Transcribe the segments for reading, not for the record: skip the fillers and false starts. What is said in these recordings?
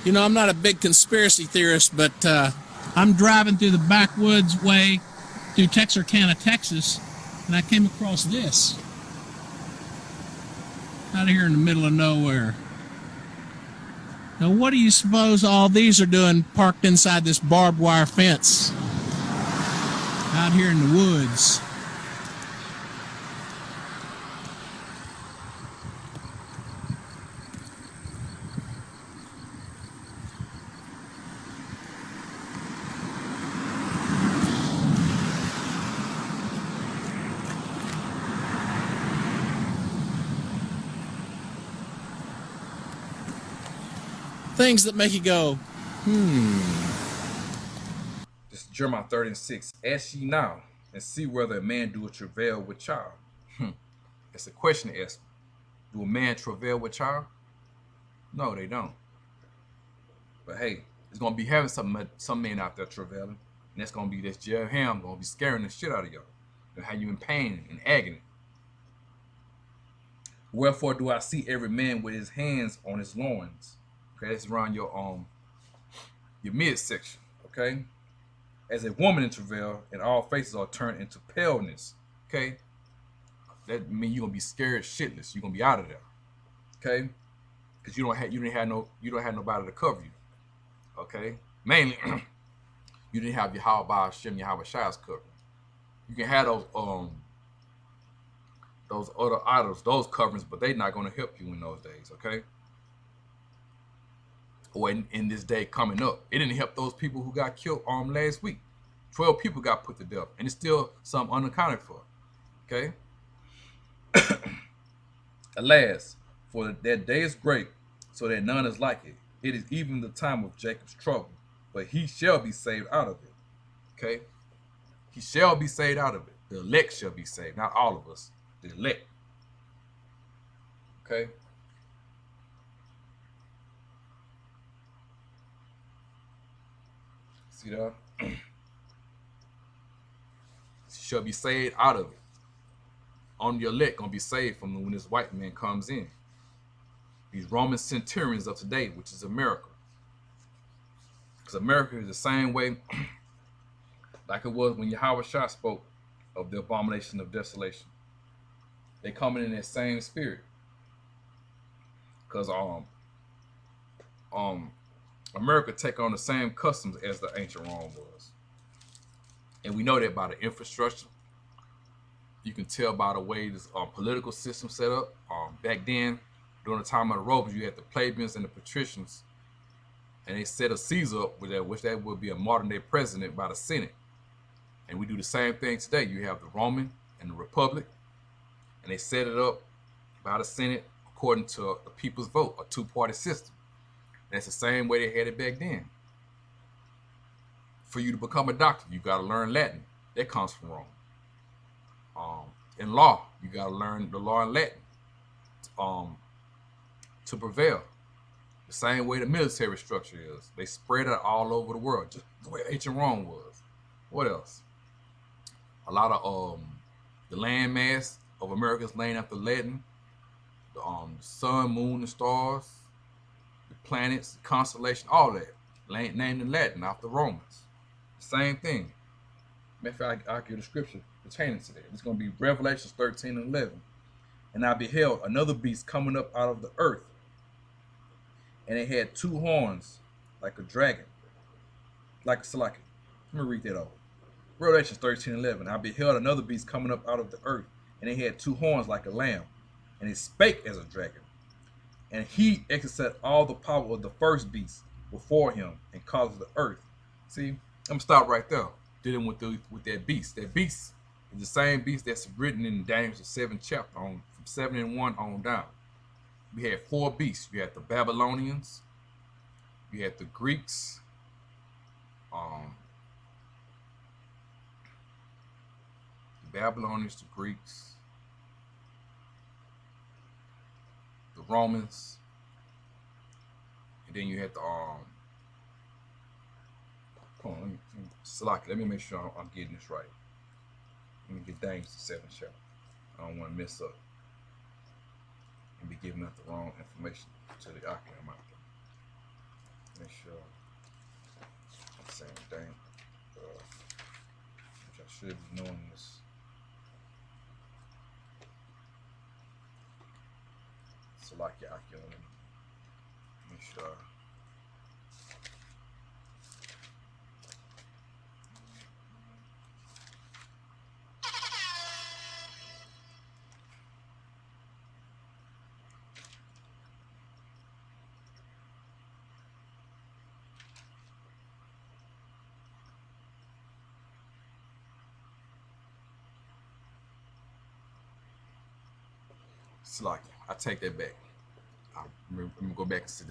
You know, I'm not a big conspiracy theorist, but I'm driving through the backwoods way through Texarkana, Texas, and I came across this out here in the middle of nowhere. Now, what do you suppose all these are doing parked inside this barbed wire fence out here in the woods? Things that make you go, This is Jeremiah 36. Ask ye now, and see whether a man do a travail with child. It's a question to ask. Do a man travail with child? No, they don't. But hey, it's gonna be having some men out there travailing, and that's gonna be this Jeff Ham gonna be scaring the shit out of y'all. Gonna have you in pain and agony. Wherefore do I see every man with his hands on his loins? Okay, that's around your midsection. Okay, as a woman in travail, and all faces are turned into paleness. Okay, that means you're gonna be scared shitless. You're gonna be out of there. Okay, because you don't have nobody to cover you. Okay, mainly you didn't have Yahweh Shem Yahweh Shai's covering. You can have those other idols, those coverings, but they're not going to help you in those days. Okay, or in this day coming up, it didn't help those people who got killed last week. 12 people got put to death, and it's still some unaccounted for. Okay. Alas, for that day is great, so that none is like it. It is even the time of Jacob's trouble, but he shall be saved out of it. Okay? He shall be saved out of it. The elect shall be saved, not all of us. The elect. Okay? See that? Shall be saved out of it. On the elect gonna be saved from when this white man comes in. These Roman centurions of today, which is America. Because America is the same way like it was when Yahweh Shah spoke of the abomination of desolation. They coming in that same spirit. Because America take on the same customs as the ancient Rome was. And we know that by the infrastructure. You can tell by the way this political system set up. Back then, during the time of the Romans, you had the plebeians and the patricians, and they set a Caesar up with that, which that would be a modern day president by the Senate. And we do the same thing today. You have the Roman and the Republic, and they set it up by the Senate according to the people's vote, a two-party system. That's the same way they had it back then. For you to become a doctor, you got to learn Latin. That comes from Rome. In law, you got to learn the law in Latin to prevail. The same way the military structure is. They spread it all over the world, just the way ancient Rome was. What else? A lot of the landmass of America is named after Latin. The sun, moon, and stars, the planets, the constellation, all that named in Latin after Romans. Same thing. Matter of fact, I'll give the scripture pertaining to that. It's going to be Revelations 13 and 11. And I beheld another beast coming up out of the earth, and it had two horns like a dragon, like a salaki. Let me read that over. Revelations 13 and 11. I beheld another beast coming up out of the earth, and it had two horns like a lamb, and it spake as a dragon. And he exercised all the power of the first beast before him, and caused the earth. See, I'm gonna stop right there. Dealing with that beast. That beast is the same beast that's written in Daniel's 7th chapter, from 7 and 1 on down. We had four beasts. You had the Babylonians, you had the Greeks, the Babylonians, the Greeks, the Romans, and then you had the let me make sure I'm getting this right. Let me get Daniel's 7th chapter. I don't want to mess up and be giving out the wrong information to the Akim out there. Make sure I'm saying dang. Which I should be knowing this. Salakia Akim. Make sure. Salakia. I take that back. I'm gonna go back and see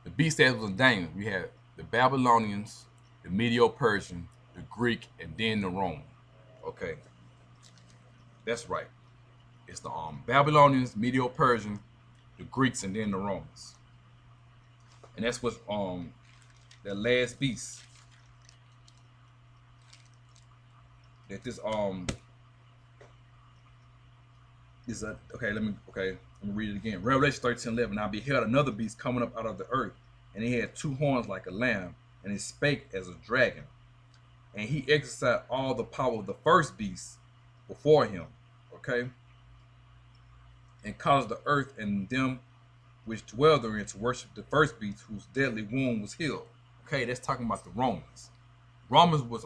the beast that was in Daniel. We had the Babylonians, the Medo-Persian, the Greek, and then the Roman. Okay, that's right. It's the Babylonians, Medo-Persian, the Greeks, and then the Romans. And that's what's that last beast that this is a let me read it again. Revelation 13:11. I beheld another beast coming up out of the earth, and he had two horns like a lamb, and he spake as a dragon. And he exercised all the power of the first beast before him. Okay. And caused the earth and them which dwell therein to worship the first beast, whose deadly wound was healed. Okay, that's talking about the Romans. Romans was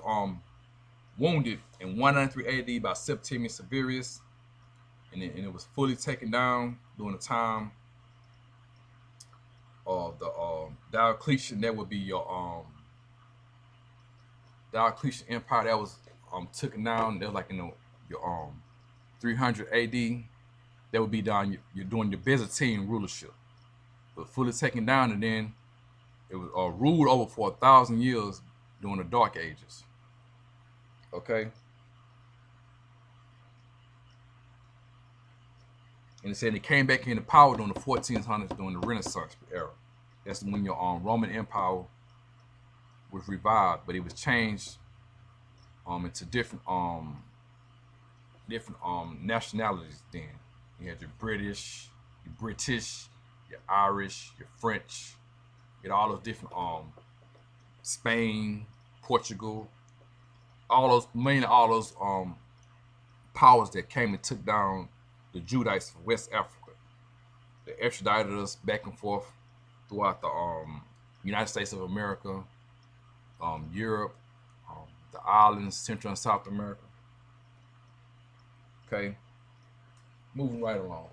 wounded in 193 AD by Septimius Severus, and it was fully taken down during the time of the Diocletian. That would be your Diocletian Empire. That was taken down. That was like in your 300 AD. That would be down. You're doing your Byzantine rulership, but fully taken down, and then it was ruled over for 1,000 years during the Dark Ages. Okay. And it said it came back into power during the 1400s, during the Renaissance era. That's when your Roman Empire was revived, but it was changed into different nationalities. Then you had your British, your Irish, your French. You had all those different Spain, Portugal, mainly all those powers that came and took down the Judites from West Africa. They extradited us back and forth throughout the United States of America, Europe, the islands, Central and South America. Okay, moving right along.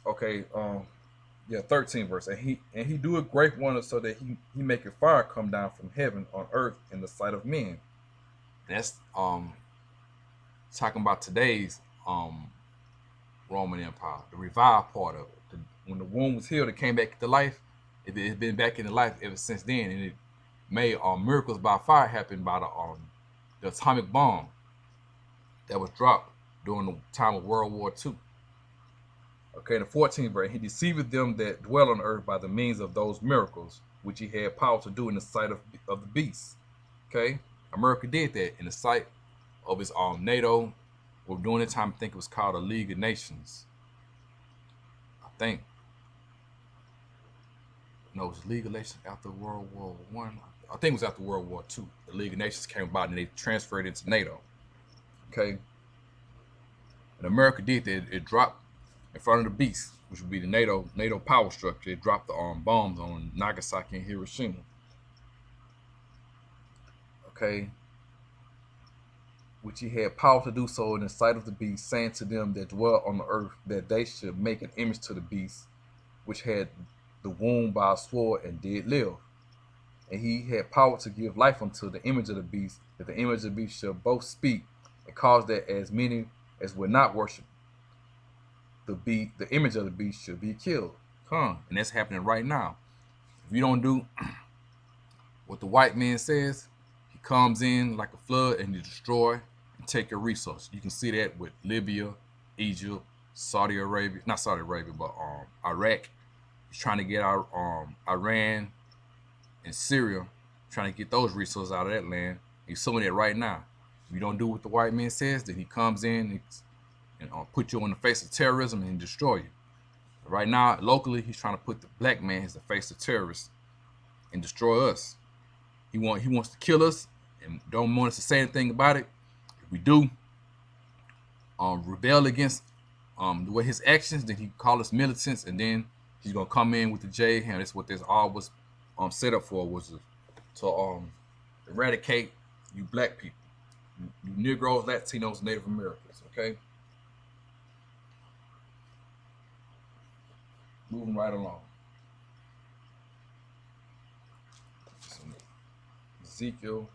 Okay, 13 verse. And he do a great wonder, so that he make a fire come down from heaven on earth in the sight of men. That's talking about today's Roman Empire, the revived part of it. When the wound was healed, it came back to life. It's been back into life ever since then, and it made miracles by fire happen by the atomic bomb that was dropped during the time of World War II. Okay, the 14th verse. He deceiveth them that dwell on earth by the means of those miracles which he had power to do in the sight of the beast. Okay, America did that in the sight of his NATO. Or during the time, I think it was called the League of Nations. I think. No, it was League of Nations after World War One. I think it was after World War II. The League of Nations came about and they transferred into NATO. Okay. And America did that. It dropped in front of the beast, which would be the NATO power structure. It dropped the bombs on Nagasaki and Hiroshima. Okay. Which he had power to do so in the sight of the beast, saying to them that dwell on the earth that they should make an image to the beast, which had the wound by a sword and did live. And he had power to give life unto the image of the beast, that the image of the beast shall both speak, and cause that as many as would not worship the image of the beast should be killed. And that's happening right now. If you don't do what the white man says, he comes in like a flood and he destroy and take your resources. You can see that with Libya, Egypt, Saudi Arabia, not Saudi Arabia, but Iraq. He's trying to get our Iran and Syria, trying to get those resources out of that land. He's suing it right now. If you don't do what the white man says, then he comes in and put you on the face of terrorism and destroy you. Right now, locally, he's trying to put the black man as the face of terrorists and destroy us. He wants to kill us and don't want us to say anything about it. If we do rebel against the way his actions, then he call us militants, and then he's gonna come in with the J hand. That's what this all was set up for, was to eradicate you black people, you Negroes, Latinos, Native Americans. Okay, moving right along. Ezekiel